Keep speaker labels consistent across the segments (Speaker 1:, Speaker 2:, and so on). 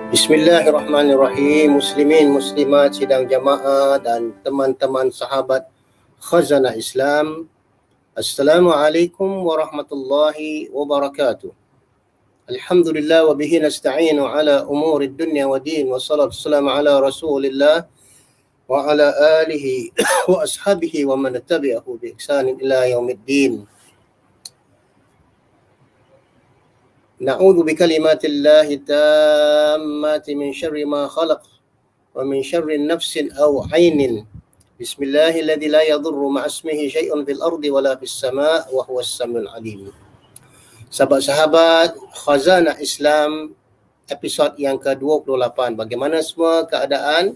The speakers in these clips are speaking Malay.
Speaker 1: Bismillahirrahmanirrahim. Muslimin, muslimat, sidang jamaah dan teman-teman sahabat Khazanah Islam. Assalamualaikum warahmatullahi wabarakatuh. Alhamdulillah wa bihi nasta'inu ala umuri dunya wa din wa salatu wassalamu ala rasulillah wa ala alihi wa ashabihi wa man tabi'ahu bi ihsanin ila yaumiddin. Na'udzu bikalimatillahi tammati min syarri ma khalaq wa min syarri nafsin aw 'ainin. Bismillahilladzi la yadurru ma'asmihi syai'un fil ardi wala fis sama' wa huwas samiul 'alim. Sahabat-sahabat Khazanah Islam, episod yang ke-28. Bagaimana semua keadaan?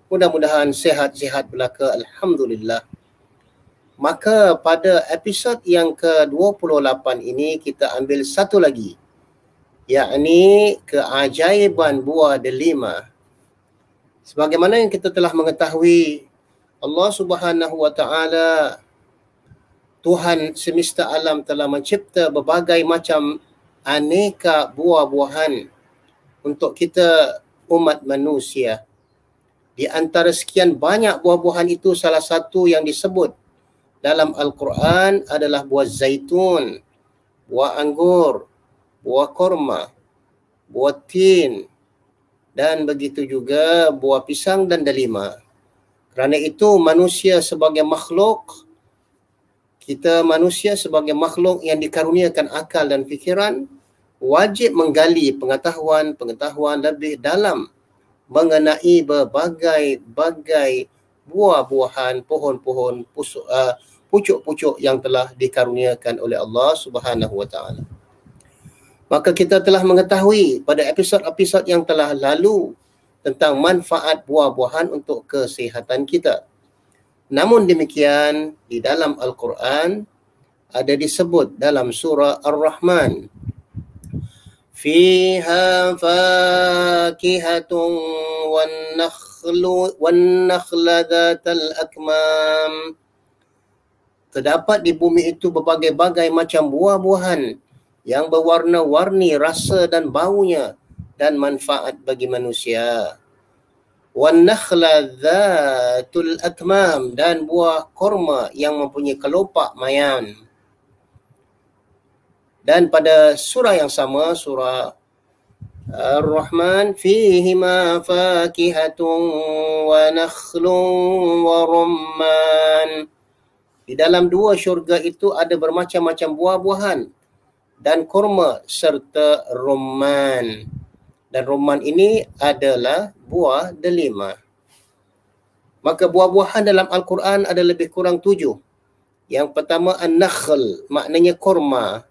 Speaker 1: Mudah-mudahan sihat-sihat belaka, alhamdulillah. Maka pada episod yang ke-28 ini kita ambil satu lagi, yakni keajaiban buah delima. Sebagaimana yang kita telah mengetahui, Allah Subhanahu wa taala, Tuhan semesta alam, telah mencipta berbagai macam aneka buah-buahan untuk kita umat manusia. Di antara sekian banyak buah-buahan itu, salah satu yang disebut dalam Al-Quran adalah buah zaitun, buah anggur, buah korma, buah tin, dan begitu juga buah pisang dan delima. Kerana itu manusia sebagai makhluk, kita manusia sebagai makhluk yang dikaruniakan akal dan fikiran, wajib menggali pengetahuan lebih dalam mengenai berbagai-bagai buah-buahan, pohon-pohon, pucuk-pucuk yang telah dikaruniakan oleh Allah Subhanahu wa taala. Maka kita telah mengetahui pada episod-episod yang telah lalu tentang manfaat buah-buahan untuk kesihatan kita. Namun demikian, di dalam Al-Quran ada disebut dalam surah Ar-Rahman, Fiha fakihatun wan-nakhla dhatal akmam. Terdapat di bumi itu berbagai-bagai macam buah-buahan yang berwarna-warni rasa dan baunya dan manfaat bagi manusia. Wan-nakhla dhatul akmam, dan buah korma yang mempunyai kelopak mayan. Dan pada surah yang sama, surah Ar-Rahman, fihima fakihatun wa nakhlun wa rumman. Di dalam dua syurga itu ada bermacam-macam buah-buahan dan kurma serta rumman. Dan rumman ini adalah buah delima. Maka buah-buahan dalam Al-Quran ada lebih kurang 7. Yang pertama an-nakhl, maknanya kurma.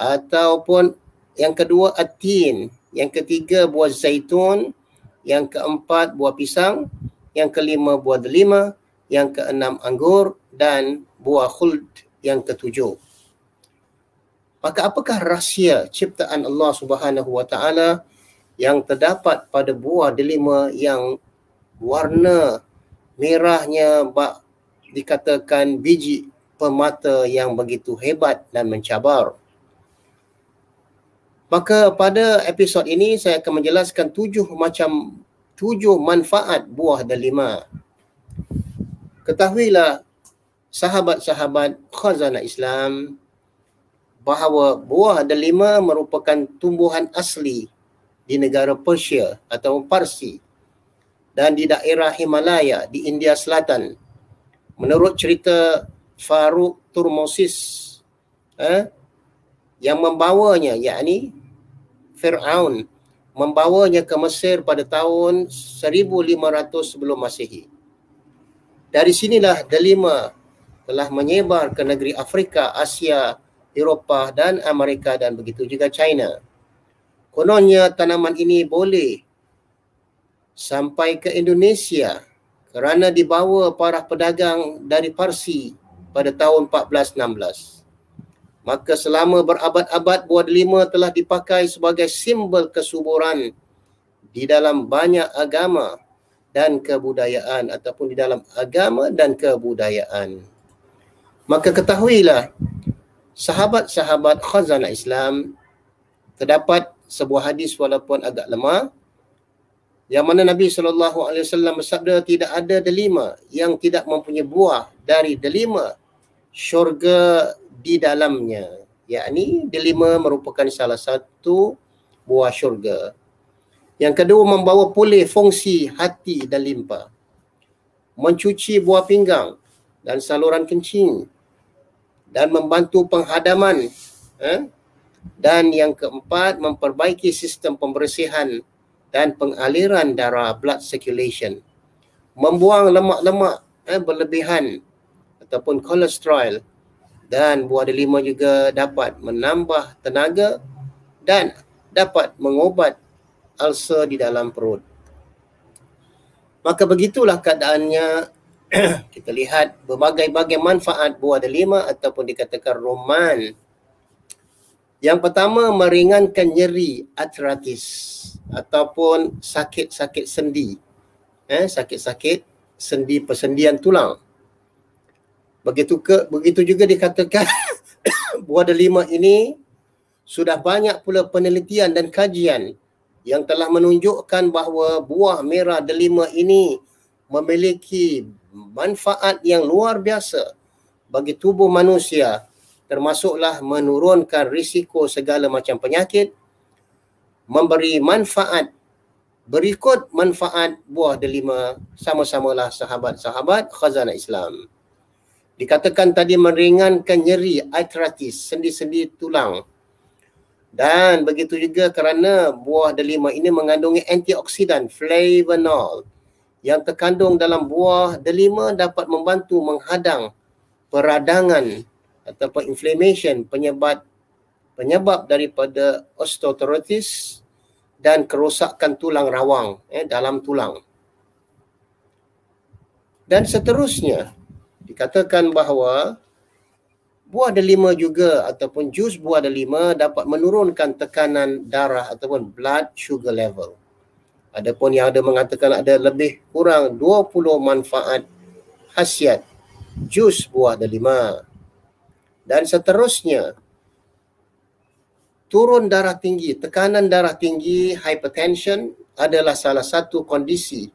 Speaker 1: Ataupun yang kedua at-tin. Yang ketiga buah zaitun. Yang keempat buah pisang. Yang kelima buah delima. Yang keenam anggur. Dan buah khuld yang ketujuh. Maka apakah rahsia ciptaan Allah Subhanahu wa taala yang terdapat pada buah delima yang warna merahnya dikatakan biji permata yang begitu hebat dan mencabar? Maka pada episod ini saya akan menjelaskan 7 manfaat buah delima. Ketahuilah sahabat-sahabat Khazanah Islam, bahawa buah delima merupakan tumbuhan asli di negara Persia atau Parsi dan di daerah Himalaya di India Selatan. Menurut cerita Farouk Turmosis, yang membawanya, yakni Fir'aun, membawanya ke Mesir pada tahun 1500 sebelum Masehi. Dari sinilah delima telah menyebar ke negeri Afrika, Asia, Eropah dan Amerika, dan begitu juga China. Kononnya tanaman ini boleh sampai ke Indonesia kerana dibawa para pedagang dari Parsi pada tahun 1416. Maka selama berabad-abad buah delima telah dipakai sebagai simbol kesuburan di dalam banyak agama dan kebudayaan, ataupun di dalam agama dan kebudayaan. Maka ketahuilah sahabat-sahabat Khazanah Islam, terdapat sebuah hadis walaupun agak lemah Yang mana Nabi SAW bersabda, tidak ada delima yang tidak mempunyai buah dari delima syurga di dalamnya. Yakni delima merupakan salah satu buah syurga. Yang kedua, membawa pulih fungsi hati dan limpa. Mencuci buah pinggang dan saluran kencing. Dan membantu penghadaman. Dan yang keempat, memperbaiki sistem pembersihan dan pengaliran darah, blood circulation. Membuang lemak-lemak berlebihan ataupun kolesterol. Dan buah delima juga dapat menambah tenaga dan dapat mengobat ulcer di dalam perut. Maka begitulah keadaannya. Kita lihat berbagai-bagai manfaat buah delima ataupun dikatakan roman. Yang pertama, meringankan nyeri arthritis ataupun sakit-sakit sendi. Sakit-sakit sendi, persendian tulang. Begitu juga dikatakan buah delima ini sudah banyak pula penelitian dan kajian yang telah menunjukkan bahawa buah merah delima ini memiliki manfaat yang luar biasa bagi tubuh manusia, termasuklah menurunkan risiko segala macam penyakit, memberi manfaat. Berikut manfaat buah delima, sama-samalah sahabat-sahabat khazanah Islam. Dikatakan tadi meringankan nyeri arthritis, sendi-sendi tulang. Dan begitu juga kerana buah delima ini mengandungi antioksidan flavonol yang terkandung dalam buah delima dapat membantu menghadang peradangan ataupun inflammation, penyebab daripada osteoarthritis dan kerosakan tulang rawang dalam tulang. Dan seterusnya dikatakan bahawa buah delima juga ataupun jus buah delima dapat menurunkan tekanan darah ataupun blood sugar level. Adapun yang ada mengatakan ada lebih kurang 20 manfaat khasiat jus buah delima. Dan seterusnya, turun darah tinggi, tekanan darah tinggi, hypertension adalah salah satu kondisi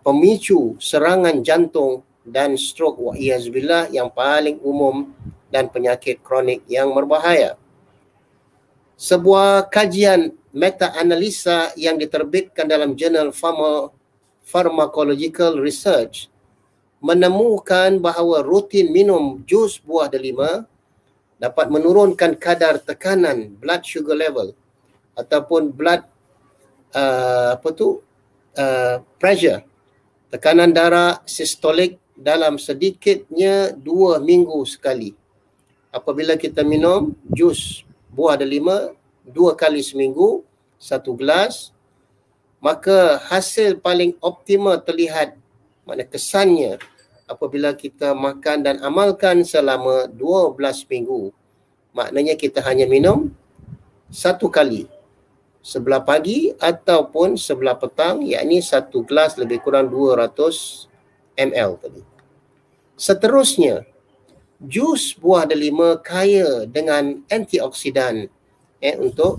Speaker 1: pemicu serangan jantung dan stroke wa'iyazbillah yang paling umum dan penyakit kronik yang berbahaya. Sebuah kajian meta-analisa yang diterbitkan dalam jurnal Pharmacological Research menemukan bahawa rutin minum jus buah delima dapat menurunkan kadar tekanan blood sugar level ataupun blood pressure, tekanan darah sistolik dalam sedikitnya 2 minggu sekali. Apabila kita minum jus buah delima 2 kali seminggu, 1 gelas, maka hasil paling optimal terlihat, makna kesannya apabila kita makan dan amalkan selama 12 minggu. Maknanya kita hanya minum 1 kali, sebelah pagi ataupun sebelah petang, yakni 1 gelas lebih kurang 200 ml tadi. Seterusnya, jus buah delima kaya dengan antioksidan untuk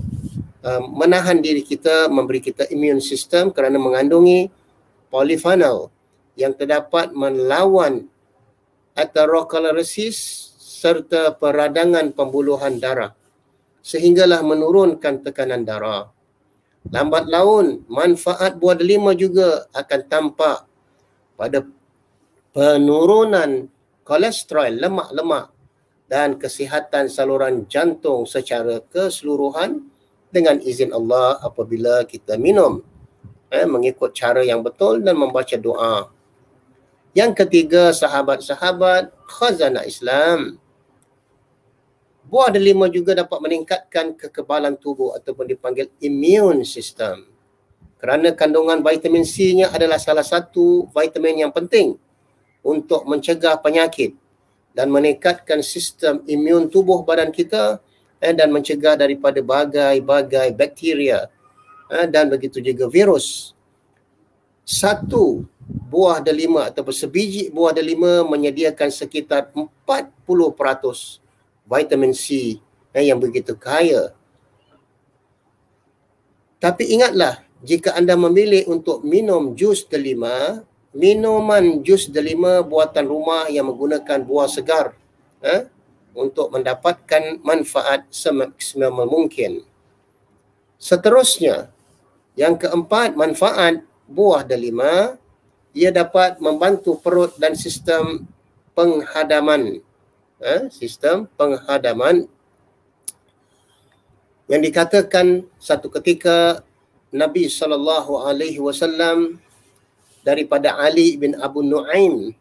Speaker 1: menahan diri kita, memberi kita immune system kerana mengandungi polyphenol yang terdapat melawan atherosclerosis serta peradangan pembuluhan darah sehinggalah menurunkan tekanan darah. Lambat laun, manfaat buah delima juga akan tampak pada penurunan kolesterol, lemak-lemak dan kesihatan saluran jantung secara keseluruhan dengan izin Allah apabila kita minum mengikut cara yang betul dan membaca doa. Yang ketiga, sahabat-sahabat khazanah Islam, buah delima juga dapat meningkatkan kekebalan tubuh ataupun dipanggil immune system. Kerana kandungan vitamin C-nya adalah salah satu vitamin yang penting untuk mencegah penyakit dan meningkatkan sistem imun tubuh badan kita dan mencegah daripada bagai-bagai bakteria dan begitu juga virus. 1 buah delima ataupun sebiji buah delima menyediakan sekitar 40% vitamin C yang begitu kaya. Tapi ingatlah, jika anda memilih untuk minum jus delima, minuman jus delima buatan rumah yang menggunakan buah segar untuk mendapatkan manfaat semaksimal mungkin. Seterusnya, yang keempat, manfaat buah delima, ia dapat membantu perut dan sistem penghadaman. Sistem penghadaman yang dikatakan satu ketika Nabi SAW daripada Ali bin Abu Nuaim.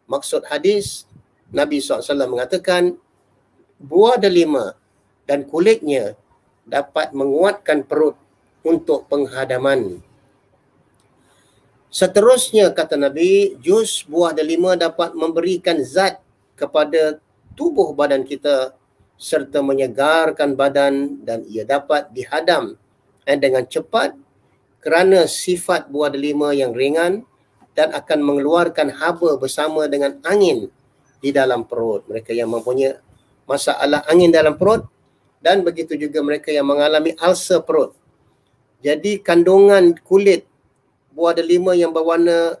Speaker 1: Maksud hadis, Nabi SAW mengatakan buah delima dan kulitnya dapat menguatkan perut untuk penghadaman. Seterusnya, kata Nabi, jus buah delima dapat memberikan zat kepada tubuh badan kita serta menyegarkan badan, dan ia dapat dihadam dengan cepat kerana sifat buah delima yang ringan dan akan mengeluarkan haba bersama dengan angin di dalam perut. Mereka yang mempunyai masalah angin dalam perut, dan begitu juga mereka yang mengalami ulcer perut. Jadi kandungan kulit buah delima yang berwarna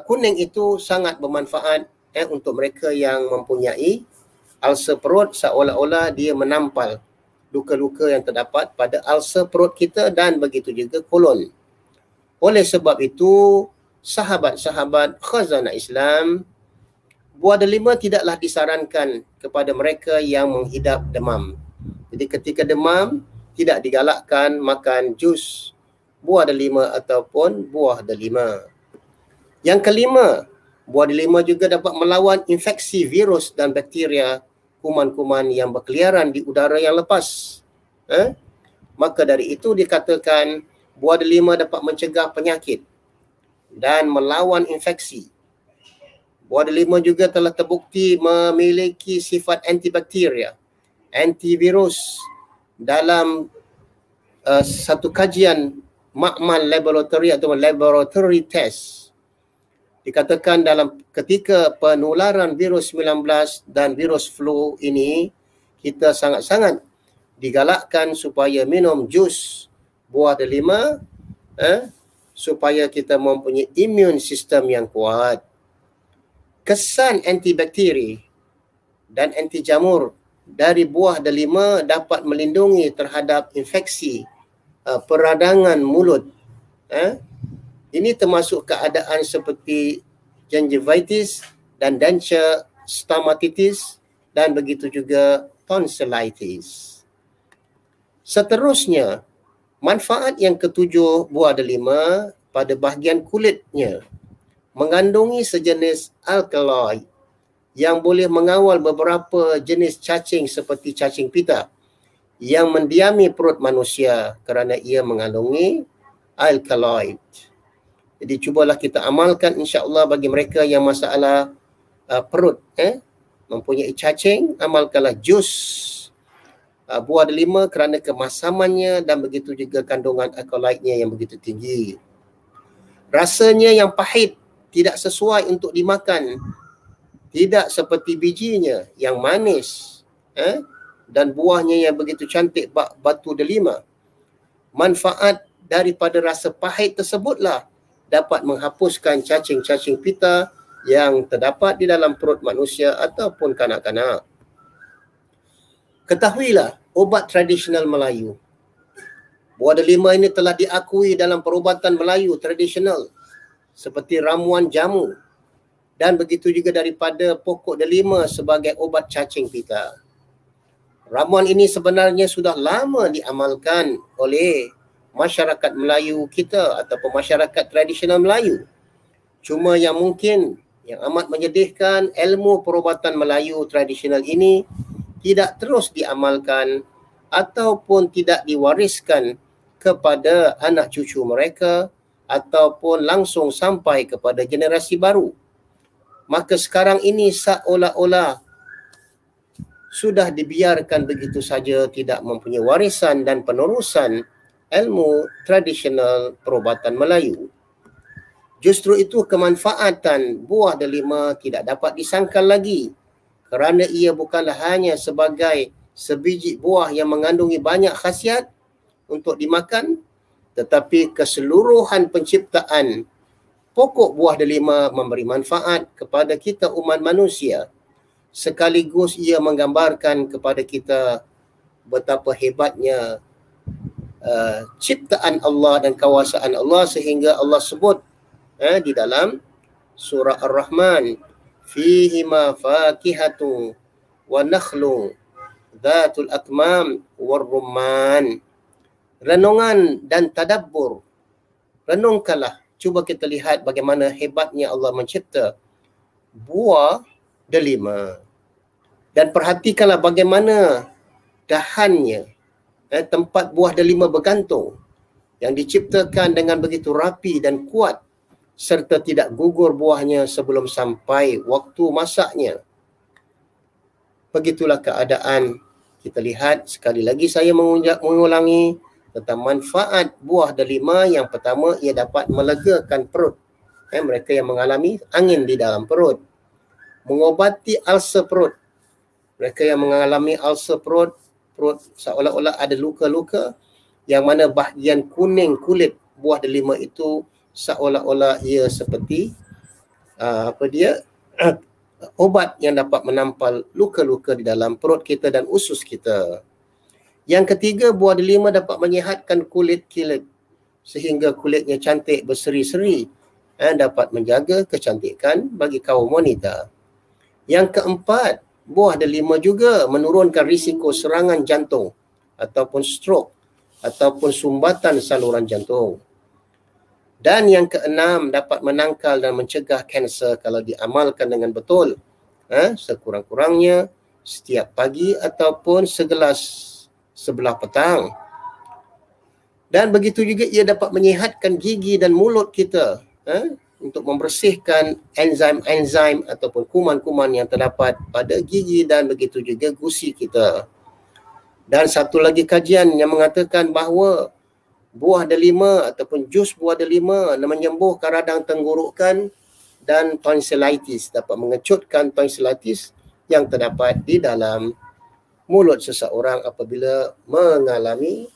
Speaker 1: kuning itu sangat bermanfaat untuk mereka yang mempunyai ulcer perut, seolah-olah dia menampal luka-luka yang terdapat pada ulcer perut kita, dan begitu juga kolon. Oleh sebab itu, sahabat-sahabat khazanah Islam, buah delima tidaklah disarankan kepada mereka yang menghidap demam. Jadi ketika demam, tidak digalakkan makan jus buah delima ataupun buah delima. Yang kelima, buah delima juga dapat melawan infeksi virus dan bakteria, kuman-kuman yang berkeliaran di udara yang lepas. Maka dari itu dikatakan buah delima dapat mencegah penyakit dan melawan infeksi. Buah delima juga telah terbukti memiliki sifat antibakteria, antivirus. Dalam satu kajian makmal laboratory atau laboratory test, dikatakan dalam ketika penularan virus 19 dan virus flu ini, kita sangat-sangat digalakkan supaya minum jus buah delima supaya kita mempunyai imun sistem yang kuat. Kesan antibakteri dan anti jamur dari buah delima dapat melindungi terhadap infeksi peradangan mulut. Ini termasuk keadaan seperti gingivitis dan denture stomatitis, dan begitu juga tonsillitis. Seterusnya, manfaat yang ketujuh buah delima pada bahagian kulitnya mengandungi sejenis alkaloid yang boleh mengawal beberapa jenis cacing seperti cacing pita yang mendiami perut manusia kerana ia mengandungi alkaloid. Jadi cubalah kita amalkan insya-Allah bagi mereka yang masalah perut mempunyai cacing, amalkanlah jus buah delima kerana kemasamannya dan begitu juga kandungan alkaloidnya yang begitu tinggi. Rasanya yang pahit tidak sesuai untuk dimakan. Tidak seperti bijinya yang manis dan buahnya yang begitu cantik batu delima. Manfaat daripada rasa pahit tersebutlah dapat menghapuskan cacing-cacing pita yang terdapat di dalam perut manusia ataupun kanak-kanak. Ketahuilah, ubat tradisional Melayu, buah delima ini telah diakui dalam perubatan Melayu tradisional seperti ramuan jamu, dan begitu juga daripada pokok delima sebagai ubat cacing pita. Ramuan ini sebenarnya sudah lama diamalkan oleh masyarakat Melayu kita ataupun masyarakat tradisional Melayu. Cuma yang mungkin yang amat menyedihkan, ilmu perubatan Melayu tradisional ini tidak terus diamalkan ataupun tidak diwariskan kepada anak cucu mereka ataupun langsung sampai kepada generasi baru. Maka sekarang ini seolah-olah sudah dibiarkan begitu saja, tidak mempunyai warisan dan penerusan ilmu tradisional perubatan Melayu. Justru itu kemanfaatan buah delima tidak dapat disangkal lagi kerana ia bukanlah hanya sebagai sebiji buah yang mengandungi banyak khasiat untuk dimakan, tetapi keseluruhan penciptaan pokok buah delima memberi manfaat kepada kita umat manusia. Sekaligus ia menggambarkan kepada kita betapa hebatnya ciptaan Allah dan kawasaan Allah, sehingga Allah sebut di dalam surah Ar-Rahman, fihi ma fakihatu wa nakhlu dhatul akmam warrumman. Renungan dan tadabbur. Renungkanlah, cuba kita lihat bagaimana hebatnya Allah mencipta buah delima. Dan perhatikanlah bagaimana dahannya, tempat buah delima bergantung, yang diciptakan dengan begitu rapi dan kuat, serta tidak gugur buahnya sebelum sampai waktu masaknya. Begitulah keadaan. Kita lihat sekali lagi, saya mengulangi tentang manfaat buah delima. Yang pertama, ia dapat melegakan perut. Mereka yang mengalami angin di dalam perut. Mengobati ulcer perut. Mereka yang mengalami ulcer perut seolah-olah ada luka-luka, yang mana bahagian kuning kulit buah delima itu seolah-olah ia seperti obat yang dapat menampal luka-luka di dalam perut kita dan usus kita. Yang ketiga, buah delima dapat menyihatkan kulit sehingga kulitnya cantik berseri-seri, dapat menjaga kecantikan bagi kaum wanita. Yang keempat, buah delima juga menurunkan risiko serangan jantung ataupun stroke ataupun sumbatan saluran jantung. Dan yang keenam, dapat menangkal dan mencegah kanser kalau diamalkan dengan betul. Sekurang-kurangnya setiap pagi ataupun segelas sebelah petang. Dan begitu juga ia dapat menyihatkan gigi dan mulut kita, untuk membersihkan enzim-enzim ataupun kuman-kuman yang terdapat pada gigi, dan begitu juga gusi kita. Dan satu lagi kajian yang mengatakan bahawa buah delima ataupun jus buah delima menyembuhkan radang tenggorokan dan tonsillitis, dapat mengecutkan tonsillitis yang terdapat di dalam mulut seseorang apabila mengalami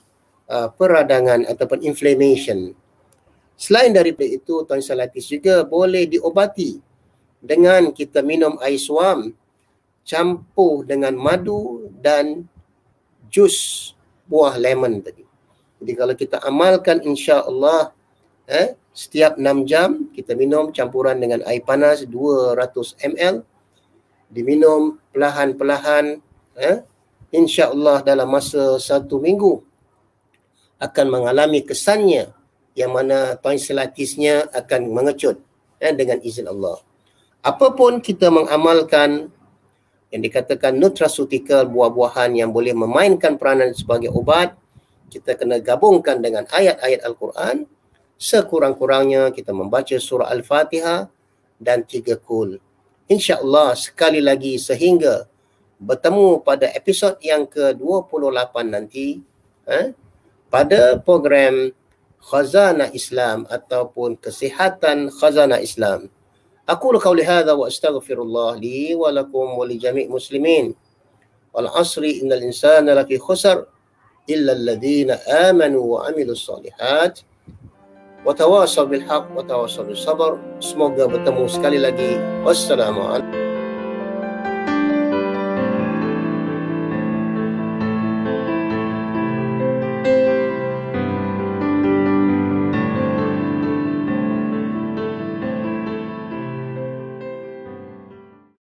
Speaker 1: peradangan ataupun inflammation. Selain daripada itu, tonsillitis juga boleh diobati dengan kita minum air suam campur dengan madu dan jus buah lemon tadi. Jadi kalau kita amalkan, insya-Allah setiap 6 jam kita minum campuran dengan air panas 200 ml, diminum perlahan-perlahan, insya-Allah dalam masa 1 minggu akan mengalami kesannya, yang mana tonsillitisnya akan mengecut dengan izin Allah. Apapun kita mengamalkan yang dikatakan nutraceutical, buah-buahan yang boleh memainkan peranan sebagai ubat, kita kena gabungkan dengan ayat-ayat Al-Quran. Sekurang-kurangnya kita membaca surah Al-Fatihah dan 3 Qul. InsyaAllah sekali lagi sehingga bertemu pada episod yang ke-28 nanti, pada program Khazanah Islam ataupun Kesihatan Khazanah Islam. Aqulu qawli hadha wa astaghfirullah li wa lakum wa li jami' muslimin. Wal asri innal insana lafi khusr illa alladhina amanu wa amilus solihat wa tawasaw bil haqq wa tawasaw bis sabr. Semoga bertemu sekali lagi. Wassalamualaikum.